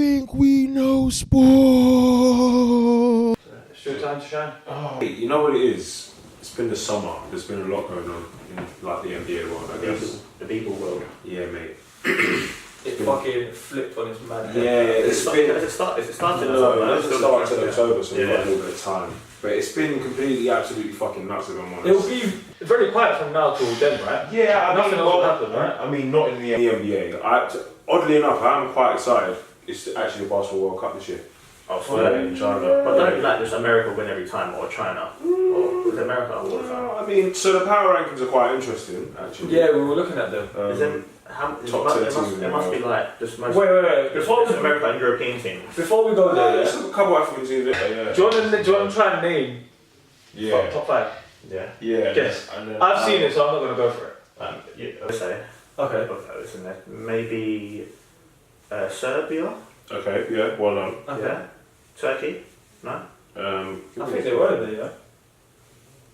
think we know sport. It's your time to shine. Oh, you know what it is? It's been the summer. There's been a lot going on in like the NBA world, I guess. The people world. Yeah, mate. It fucking flipped on its mad. Yeah, it's been. Has it started? No, it doesn't start until October, so we've got a little bit of time. But it's been completely, absolutely fucking nuts, if I'm honest. It'll be very quiet from now till then, right? Yeah, nothing else will happen, right? I mean, not in the NBA. Oddly enough, I am quite excited. It's actually the Basketball World Cup this year. I swear. In China. But don't like just America win every time, or China, or is America all the time? I mean, so the power rankings are quite interesting, actually. Yeah, we were looking at them. Top 10 teams. It must be like just most. Wait. Before America and European teams. Before we go there, There's a couple African teams there, yeah. do you want to try and name top 5? Yeah. Yeah. Guess. And I've seen it, so I'm not going to go for it. Yeah, I would say. Okay. It's in there. Maybe Serbia. Okay, yeah, well done. Okay. Yeah. Turkey. No. I think they were there, yeah.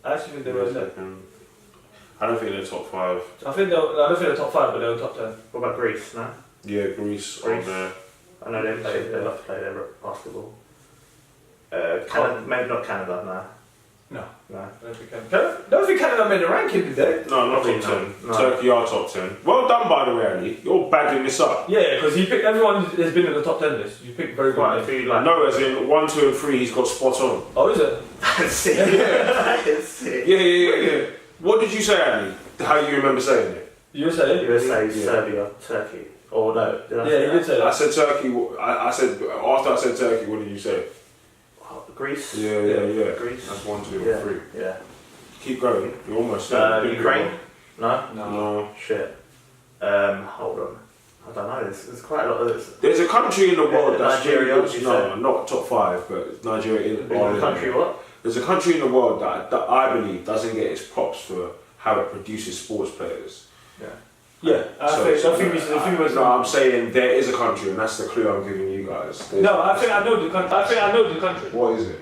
I actually think they were there. I don't think they're top 5. I don't think they're top 5, but they were top 10. What about Greece? No. Yeah, Greece. On there. I know they love to play their basketball. Canada, maybe not Canada. No. I don't think Canada made the ranking, did they? No, not top 10. No. Turkey are top 10. Well done, by the way, Ali. You're bagging this up. Yeah, because he picked everyone has been in the top 10 list. You picked very quite a good. few. Like No, as in 1, 2, and 3. He's got spot on. Oh, is it? That's sick. That's sick. Yeah. What did you say, Ali? How you remember saying it? USA, Serbia, Turkey. Or no? Did I you did say that. I said Turkey. I said after I said Turkey. What did you say? Greece. Yeah. Greece. That's 1, 2, and 3. Yeah. Keep going. You're almost there. Ukraine. No. No. Shit. Hold on. I don't know. There's quite a lot of this. There's a country in the world that's Nigeria. no, not top 5, but Nigeria is. Country what? There's a country in the world that I believe doesn't get its props for how it produces sports players. Yeah, I'm saying there is a country, and that's the clue I'm giving you guys. I think I know the country. What is it?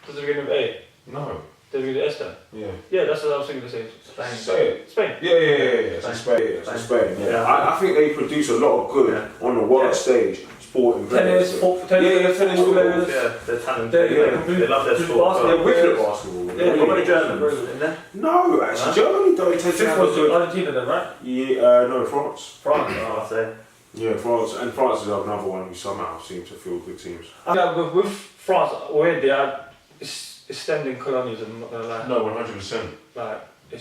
Does it begin with A? No. Does it begin with S then? Yeah. Yeah, that's what I was thinking to say. Spain. Say it. Spain. Yeah. It's Spain. Yeah. I think they produce a lot of good on the world stage. Sporting players. Tennis, tennis, players. Yeah, they're talented. They love their sport. They're wicked at basketball. Yeah, what about the Germans in there? No, actually, Germany don't tend to Fifth have was Argentina then, right? Yeah, no, France. I'll say. Yeah, France. And France is another one who somehow seems to field good teams. With France, they are extending colonialism, I'm not going to lie. No, 100%. Like, they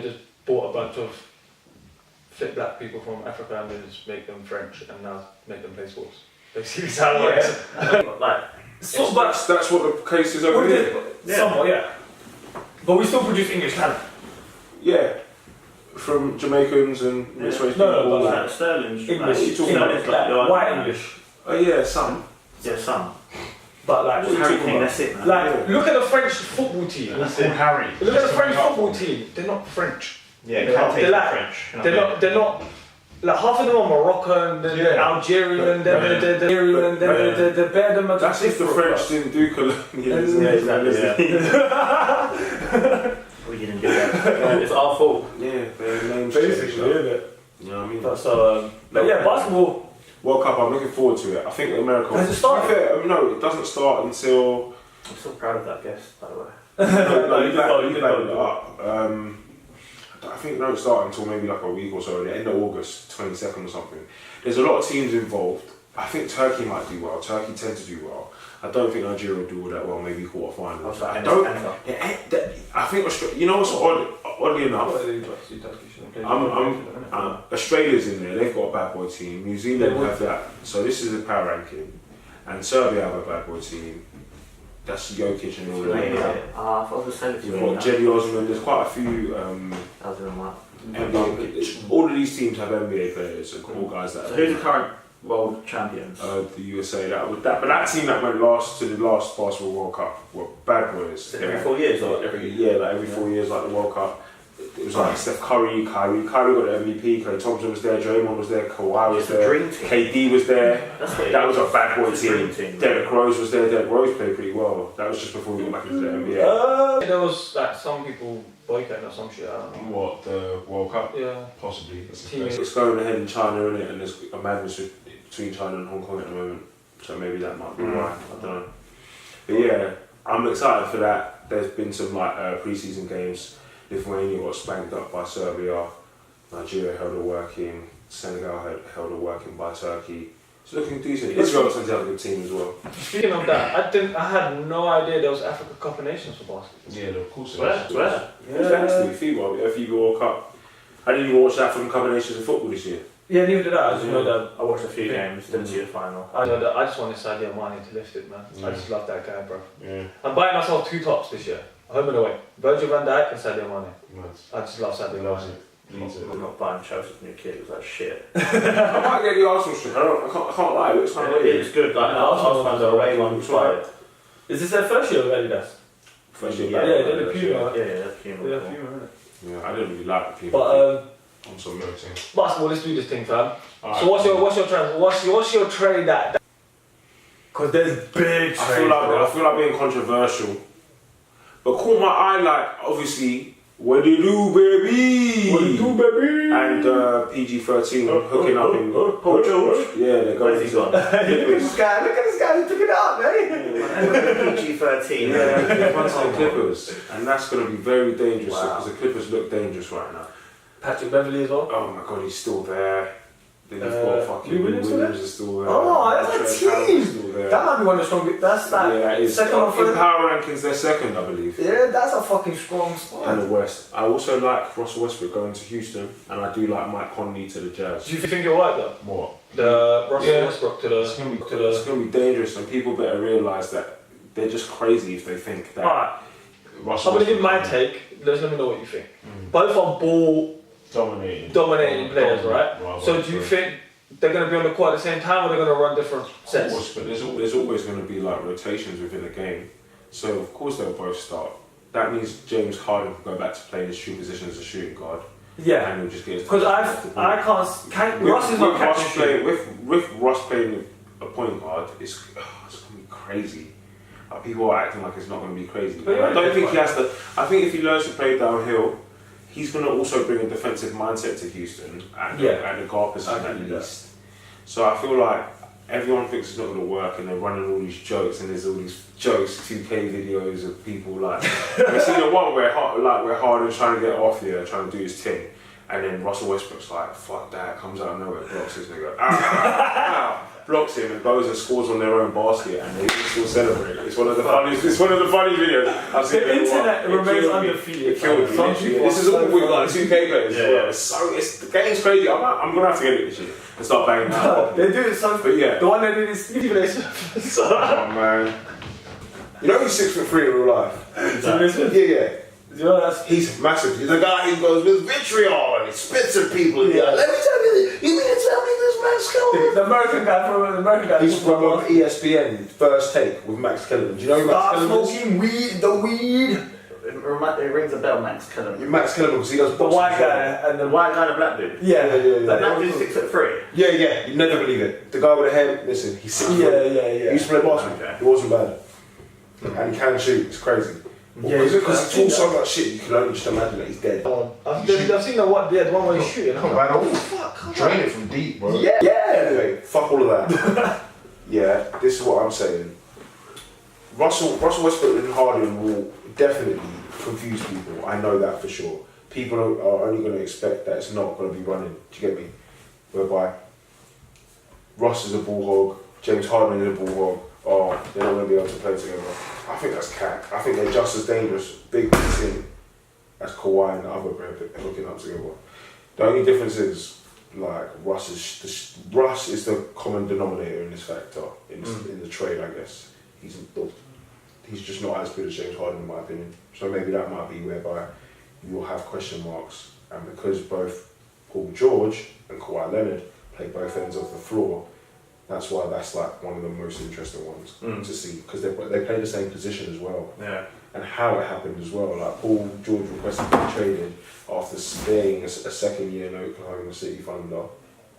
just bought a bunch of fit black people from Africa and they just make them French and now make them play sports. Basically, that's how it works. That's what the case is over here. Somewhat, yeah. But we still produce English talent. Yeah. From Jamaicans and mixed race people. No, but like Sterling's English, white English. Yeah, some. Yeah, some. But like, Harry King, that's it, man. Like, look at the French football team. That's called Harry. Look at the French football team. They're not French. Yeah, they're like French. They're not. Like half of them are Moroccan, they're Algerian, they're better than much. That's if the French didn't do colonialism. Yeah, exactly. We didn't do that. It's our fault. Yeah, their names basically, isn't it? You know what I mean? But yeah, basketball. World Cup, I'm looking forward to it. I think America. Has it started? No, it doesn't start until. I'm so proud of that guess, by the way. You backed it up. I think it don't start until maybe like a week or so, the end of August, 22nd or something. There's a lot of teams involved. I think Turkey might do well. Turkey tend to do well. I don't think Nigeria will do all that well, maybe quarterfinals. I think Australia, you know what's oddly enough, Australia's in there, they've got a bad boy team. New Zealand have that. So this is a power ranking. And Serbia have a bad boy team. That's Jokic and all that. You've got Jenny Osman, there's quite a few NBA, all of these teams have NBA players and all guys that. So who's the current world champions? The USA. But that team that went last to the last Basketball World Cup were bad boys. Every 4 years or every? Yeah, like every 4 years, like the World Cup. It was like Steph Curry, Kyrie got the MVP, Klay Thompson was there, Draymond was there, Kawhi was there, KD was there. That was a bad boy team. Derrick Rose was there. Derrick Rose played pretty well. That was just before we got back into the NBA. There was like some people boycotting or some shit. I don't know. What, the World Cup? Yeah, possibly. It's going ahead in China, isn't it? And there's a madness with between China and Hong Kong at the moment, so maybe that might be why. I don't know. But yeah, I'm excited for that. There's been some like pre-season games. Lithuania got spanked up by Serbia. Nigeria held a working. Senegal held a working by Turkey. It's looking decent. Israel turns out a good team as well. Speaking of that, I had no idea there was Africa Cup of Nations for basketball. Yeah, of course. Where? Yeah, actually, FIBA World Cup. I didn't even watch the African Cup of Nations in football this year. Yeah, neither did I. I just know that. I watched a few games, didn't see the final. I know that. I just wanted Sadio Mane to lift it, man. I Yeah. just love that guy, bro. Yeah. I'm buying myself 2 tops this year, home and away. Virgil van Dijk and Sadio Mane. Nice. I just love Sadio Mane. I'm not buying Chelsea's new kit, it was like shit. I might get the Arsenal strip. I can't lie. It looks kind of It's good, like Arsenal fans are way more inspired. Is this their first year of Adidas? First year Yeah, back. they're the Puma. Yeah, that's Puma. They're Puma, innit? Yeah, I didn't really like the people. But on some milk team. Basketball, let's do this thing, fam. Alright. So what's your trend? What's your trade that? because there's big I feel like being controversial, but caught my eye like obviously what do you do, baby? What do you do, baby? And PG-13 hooking up in Paul George? Yeah, they're going Where's he gone? Look at this guy who took it out, mate. PG-13. Yeah, they're going to the Clippers, and that's going to be very dangerous Wow. because the Clippers look dangerous right now. Patrick Beverley as well. Oh my god, he's still there. Then you've got fucking Lou Lou Williams Williams is still there. Oh, that's a Trent Allen's team. still there. That might be one of the strongest. That's like Yeah, it's second or in third. power rankings. They're second, I believe. Yeah, that's a fucking strong In squad. the West. I also like Russell Westbrook going to Houston, and I do like Mike Conley to the Jazz. Do you think you're right though? What? The Russell Yeah. Westbrook to the It's going to be dangerous, and people better realise that they're just crazy if they think that. Alright, Russell I'm gonna give my Westbrook- take. Let me know what you think. Both are ball dominating players, right? So do you think they're going to be on the court at the same time, or they're going to run different Of sets? course, but there's always going to be like rotations within the game. So of course they'll both start. That means James Harden can go back to playing his true position as a shooting guard, Yeah, and he'll just get his. because I can't. Russ is not catching shit. With Russ playing a point guard, it's going to be crazy. Like, people are acting like it's not going to be crazy. But yeah, I don't think he has to. I think if he learns to play downhill, he's going to also bring a defensive mindset to Houston at the guard position at least. So I feel like everyone thinks it's not going to work, and they're running all these jokes, and there's all these jokes, 2K videos of people like. I've seen the one where Harden's trying to get off here, trying to do his thing, and then Russell Westbrook's like, "Fuck that!" Comes out of nowhere, blocks his nigga, blocks him, and goes and scores on their own basket, and they still celebrate. It's one of the funniest. It's one of the funny videos I've seen. The internet remains undefeated. It killed me. Some Literally. people This is are all so with like funny. 2K players. Yeah, as well. The game's crazy. I'm gonna have to get it this year and start banging out. They do it so. But yeah. The one they did is Stevie Place. Oh man. You know he's 6'3" in real life. Yeah. You know that's. He's massive. He's a guy who goes with vitriol and he spits at people. And let me tell you, you mean to tell me this Max Kellerman? The American guy. He's from ESPN First Take with Max Kellerman. Do you know who Max Stop Kellerman is? smoking weed. The weed. It rings a bell, Max Kellerman. Max Kellerman, because he does The boxing white as well. guy and The the white guy and the black dude. Yeah. The black dude's 6'3". Yeah, you'd never believe it. The guy with the hair, listen, he's 6'3". He Yeah. used to play basketball. Okay. He wasn't bad. And he can shoot, it's crazy. Yeah, Because he talks so much shit, you can only just imagine that he's dead. I've seen the one where he's shooting. I'm like, Man, fuck, drain it from deep, bro. Yeah. Anyway, fuck all of that. Yeah, this is what I'm saying. Russell Westbrook and Harden will definitely confuse people. I know that for sure. People are only going to expect that it's not going to be running. Do you get me? Whereby Russ is a ball hog, James Harden is a ball hog. Oh, they're not going to be able to play together. I think that's cat. I think they're just as dangerous, big team, as Kawhi and the other pair hooking up together. The only difference is, like, Russ is the common denominator in this factor, in the trade, I guess. He's just not as good as James Harden, in my opinion. So maybe that might be whereby you'll have question marks. And because both Paul George and Kawhi Leonard play both ends of the floor, that's why that's like one of the most interesting ones to see, because they play the same position as well. Yeah. And how it happened as well. Like Paul George requested to be traded after staying a second year in Oklahoma City Thunder,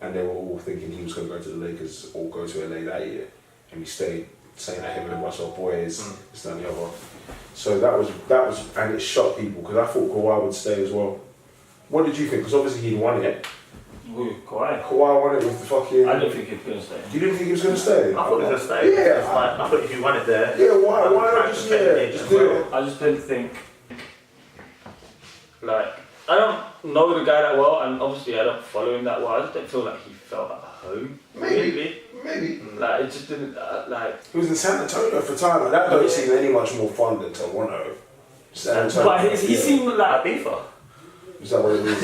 and they were all thinking he was going to go to the Lakers or go to LA that year, and he stayed, saying that him and Russell boys, this and the other. So that was, and it shocked people because I thought Kawhi would stay as well. What did you think? Because obviously he won it. Who? Kawhi? Kawhi won it with the fucking... I didn't think he was going to stay. You didn't think he was going to stay? I thought he was going to stay. Yeah. It's like, I thought if you won it there... Yeah, why not just do it? I just didn't think... Like, I don't know the guy that well, and obviously I don't follow him that well. I just don't feel like he felt at home. Maybe. Like, it just didn't, like... He was in San Antonio for time, and that don't seem any much more fun than Toronto. San Antonio. But he seemed like... FIFA. Is that what it is?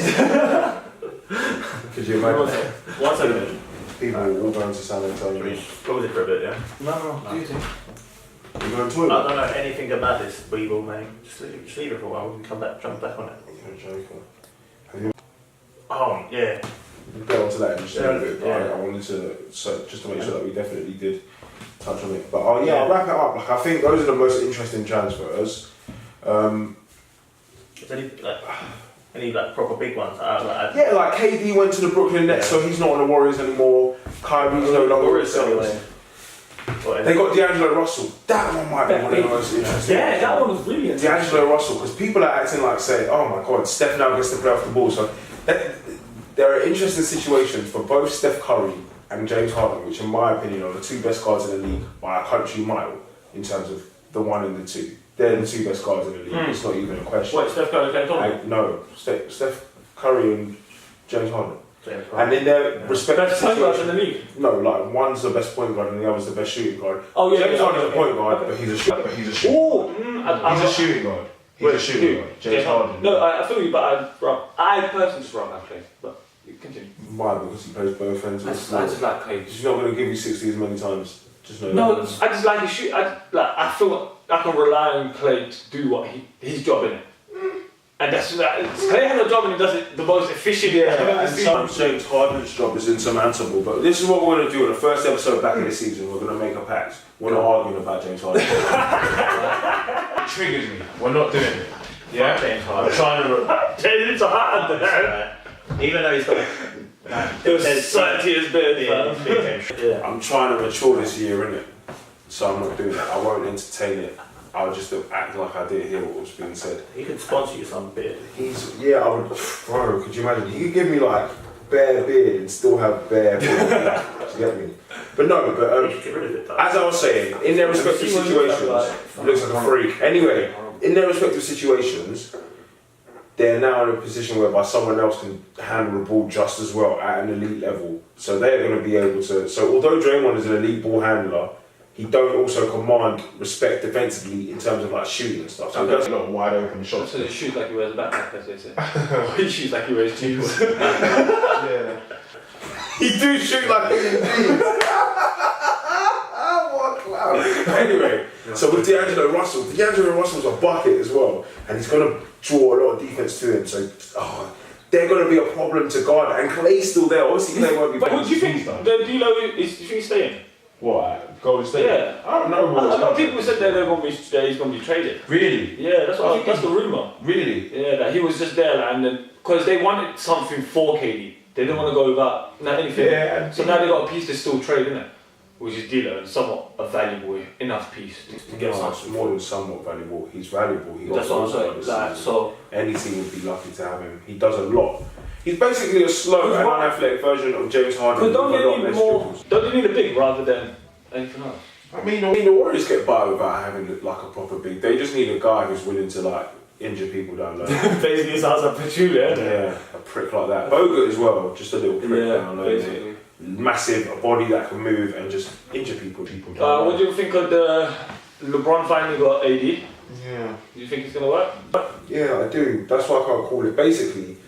Could you imagine? One second. People all going to San Antonio. What was it for a bit, yeah? No. Do you think? You going to toilet? I don't know anything about this Weevil, mate. Just leave it for a while, we can jump back on it. You're a joker. Oh, yeah. We'll get onto that in just a little bit, but Yeah. I wanted to, just to make sure that we definitely did touch on it. But I'll wrap it up. Like, I think those are the most interesting transfers. Is any proper big ones? Yeah, like KD went to the Brooklyn Nets, so he's not on the Warriors anymore. Kyrie's no longer with the Celtics. They got D'Angelo Russell. That one might be one of the most interesting. Yeah, that one was really interesting. D'Angelo Russell, because people are acting like, say, oh my God, Steph now gets to play off the ball. So there are interesting situations for both Steph Curry and James Harden, which in my opinion are the two best guards in the league by a country mile in terms of the one and the two. They're the two best guards in the league. It's not even a question. Wait, Steph Curry, James Harden? No, Steph Curry and James Harden. And in their respective best point guard in situations, the league? no, like one's the best point guard and the other's the best shooting guard. Oh yeah, James Harden's a point guard, but he's a shooter. He's a shooting guard. He's a shooting guard. James Harden. No, I feel you, but I personally just rather have Clay. But continue. Why? Because he plays both ends of the I floor. just like Clay. He's not going to give you 60 as many times. Just know No, that. I just like his shoot. I feel I can rely on Clay to do what his job in it. And that's Clay has a job and he does it the most efficient. And sometimes James Harden's job is insurmountable, but this is what we're going to do in the first episode back in the season. We're going to make a pact. We're not arguing about James Harden. It triggers me. We're not doing it. Yeah? James Harden. I'm trying to... James Harden. Even though he's got... It was 30 years better. I'm trying to mature this year, innit? So I'm not doing that. I won't entertain it. I'll just act like I didn't hear what was being said. He could sponsor you some beer. I would, bro, could you imagine? He could give me like bare beard and still have bare beard. Do you get me? But no, Get rid of it, though. as I was saying, in their respective situations, he looks like a freak. Anyway, in their respective situations, they're now in a position whereby someone else can handle the ball just as well at an elite level. So they're going to be able to. So although Draymond is an elite ball handler, he don't also command respect defensively in terms of like shooting and stuff. So he does a lot of wide open shots. So he shoots like he wears a backpack, as they say. He shoots like he wears jeans. Yeah. He do shoot like he's in jeans. What a clown. Anyway, so with D'Angelo Russell's a bucket as well, and he's going to draw a lot of defense to him. So they're going to be a problem to guard, and Clay's still there. Obviously, Clay won't be. But what do you think? The D'Lo is? Do you think he's staying? What? Golden State? Yeah. I don't know. A lot of people said that he's going to be traded. Really? Yeah, that's the rumor. Really? Yeah, that he was just there, and then because they wanted something for KD, they didn't want to go without anything. Yeah. So now they got a piece to still trade, innit? Which is D'Lo, and somewhat a valuable enough piece to get It's something. more than somewhat valuable. He's valuable. That's what I'm saying. Like, so any team would be lucky to have him. He does a lot. He's basically a slow and unathletic version of James Harden. don't with a lot they need less more? dribbles. Don't they need a big rather than anything else? I mean, the Warriors get by without having like a proper big. They just need a guy who's willing to like injure people down low. Basically, sounds like Petulia, isn't it? Yeah, a prick like that. Bogut as well, just a little prick down low. Basically. Massive, a body that can move and just injure people. What do you think of the LeBron finally got AD? Yeah. Do you think it's gonna work? Yeah, I do. That's why I can't call it. Basically,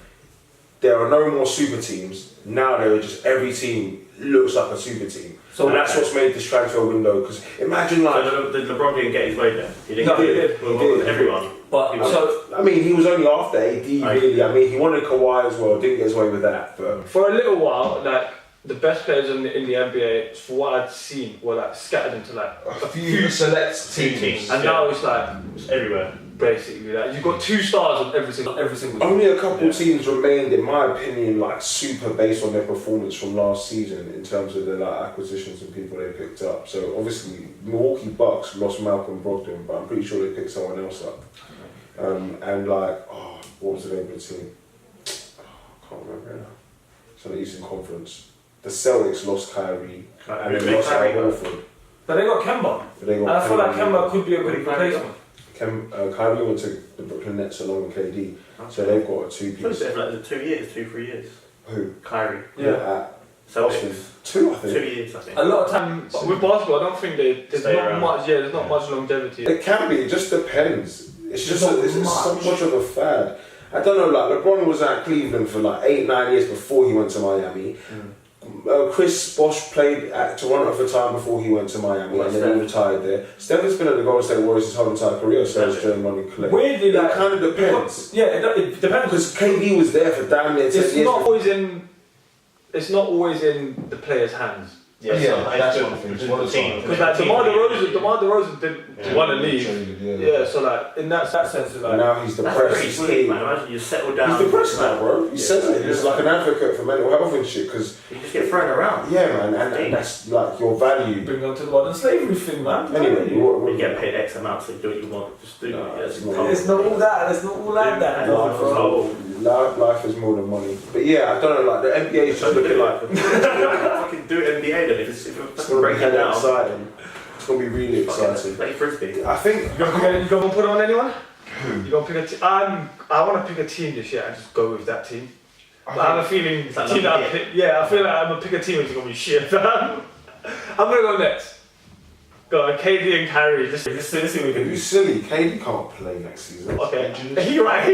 there are no more super teams. Now there are just every team looks like a super team. And that's what's made this transfer window. Because imagine like. So did LeBron didn't get his way there? He didn't No, get he it. did. He did. Everyone. But I mean, he was only after AD really. I mean, he wanted Kawhi as well. Didn't get his way with that. But for a little while, like the best players in the NBA, for what I'd seen, were like scattered into like a few select teams. and now it's like It's everywhere. basically like you've got 2 stars on every single. Only a couple teams remained, in my opinion, like super based on their performance from last season in terms of the like acquisitions and people they picked up. So obviously, Milwaukee Bucks lost Malcolm Brogdon, but I'm pretty sure they picked someone else up. And like, what was the name of the team? I can't remember now. So the Eastern Conference. The Celtics lost Kyrie and Who they lost Al Kyrie got? Horford. But they got Kemba. But they got And I feel like Kyrie. Kemba could be a good Who did Kyrie replacement. Kyrie went to the Brooklyn Nets along with KD. So they've got a It's two-piece. like 2 years, 3 years. Who? Kyrie. Yeah. Celtics. 2, I think. 2 years, I think. A lot of time with basketball, I don't think there's Stay not around. much. Yeah, there's not much longevity. It can be, it just depends. It's just Not it's so much. much of a fad. I don't know, like LeBron was at Cleveland for like 8-9 years before he went to Miami. Chris Bosh played at Toronto for time before he went to Miami and then he retired there. Steph has been at the Golden State Warriors his whole entire career, so has Draymond and Clay. Weirdly, It like, kind of depends. Yeah, it depends. Because KD was there for damn near 10 It's years. not always in. It's not always in the player's hands. Yeah, that's one thing. It's one of the team. Because like DeMar DeRozan didn't want to leave. Traded, Yeah, so like in that sense, it's And like now he's That's depressed. pretty He's sweet, man. Imagine you settle down. He's depressed now, bro. He Yeah. says it. He's like an advocate for mental health and shit. Because You just get thrown around. yeah, man, and that's like your value. bring on to the modern slavery thing, man. Anyway, You get paid X amount, so you do what you want. Just do No, it. Yeah, it's it's not. cold. It's not all that. It's not all like that. Yeah. Life is, Oh. life is more than money. But yeah, I don't know, like the NBA is just looking like Fucking do NBA then. If it's it's fucking going to break be it hella down. exciting. It's going to be really exciting. Play frisbee. I think You gonna put it on anyone? You gonna pick a team? I want to pick a team this year and just go with that team. But I have a feeling It's the like team that I lucky pick. Yeah, I feel like I'm gonna pick a team that's gonna be shit. I'm gonna go next. Go on, KD and Kyrie. Just see what we can you do. silly. KD can't play next season. Okay. He right.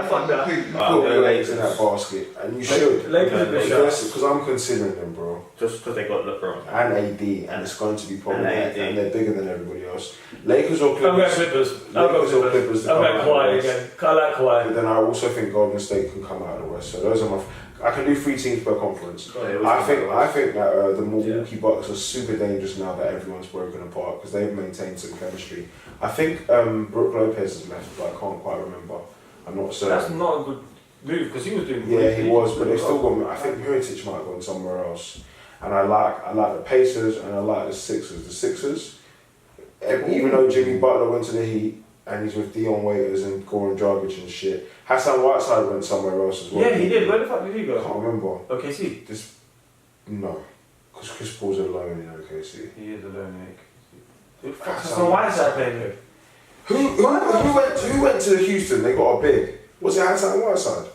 Fuck that. You put your legs in that basket, and you should. Lakers are good shots. Because I'm considering them, bro. Just because they got LeBron. And AD, and it's going to be problematic, And AD. and they're bigger than everybody else. Lakers or I'm going Clippers. Clippers. I'll go Lakers or Clippers. Clippers. I'm going to come out Kawhi of the West. again. I like Kawhi. But then I also think Golden State can come out of the West. So those are my. I can do 3 teams per conference. I think that the Milwaukee Bucks are super dangerous now that everyone's broken apart because they've maintained some chemistry. I think Brook Lopez has left, but I can't quite remember. I'm not certain. That's not a good move because he was doing. Yeah, he was, but they still got. I think Mirotic might have gone somewhere else. And I like the Pacers and I like the Sixers. The Sixers, even though Jimmy Butler went to the Heat and he's with Dion Waiters and Goran Dragic and shit, Hassan Whiteside went somewhere else as well. Yeah, he did. Where the fuck did he I go? can't remember. OKC. No, because Chris Paul's alone in OKC. He is alone, Nick. Hassan Whiteside playing with? Who went to Houston? They got a big. Was it Hassan Whiteside?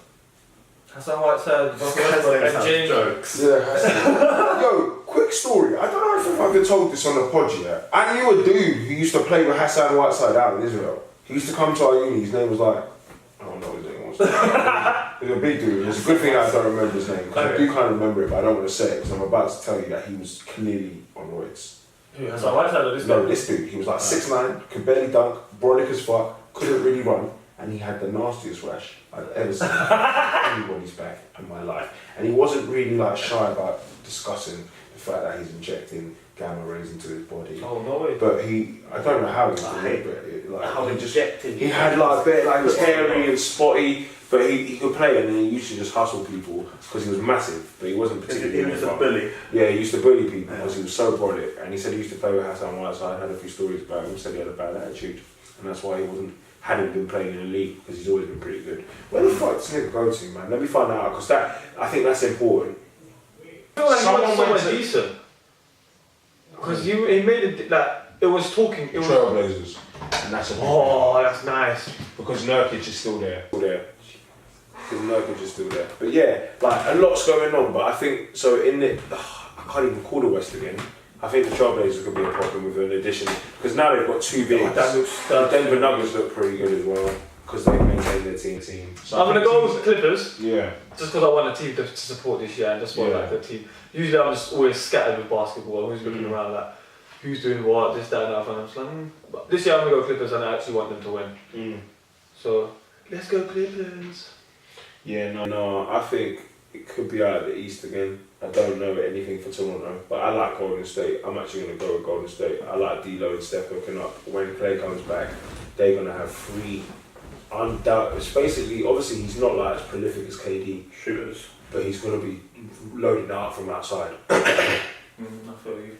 Hassan Whiteside, and James. Jokes. Yeah, Hassan. Yo, quick story. I don't know if I've ever told this on the pod yet. I knew a dude who used to play with Hassan Whiteside out in Israel. He used to come to our uni. His name was like, I don't know what his name was. He was a big dude. It's a good thing I don't remember his name because I do kind of remember it, but I don't want to say it because I'm about to tell you that he was clearly on roids. Who, Hassan Whiteside or this guy? No, this dude. He was like 6'9", could barely dunk, brolic as fuck, couldn't really run, and he had the nastiest rash I've ever seen on anybody's back in my life. And he wasn't really like shy about discussing the fact that he's injecting gamma rays into his body. Oh, no way. But I don't know how he I did hate it, but it, like How he just, injected. he had like a bit like he was hairy and spotty, but he could play and then he used to just hustle people because he was massive, but he wasn't He particularly. was a bully. Yeah, he used to bully people because he was so brolic, and he said he used to play with Hassan Whiteside. I had a few stories about him. He said he had a bad attitude, and that's why he hadn't been playing in the league because he's always been pretty good. Where the fuck does nigga go to, man? Let me find out because I think that's important. I feel like Someone he was went somewhere decent. Because he made it like it was talking. It was. Trailblazers, and that's a Oh, that's nice. because Nurkic is still there. Because Nurkic is still there. But yeah, like a lot's going on. But I think so. I can't even call the West again. I think the Trailblazers could be a problem with an addition because now they've got 2 bigs. The Denver Nuggets look pretty good as well because they maintain their team. So I'm gonna go with the Clippers Yeah. just because I want a team to support this year and just want like the team. Usually I'm just always scattered with basketball. I'm always looking around like who's doing what, this, that, and that. And I'm just like, But this year I'm gonna go Clippers and I actually want them to win. So let's go Clippers. Yeah, no, I think it could be out of the East again. I don't know anything for Toronto, but I like Golden State. I'm actually going to go with Golden State. I like D'Lo and Steph hooking up. When Clay comes back, they're going to have 3 undoubted. It's basically, obviously, he's not like as prolific as KD Shooters. but he's going to be loading out from outside. I feel you.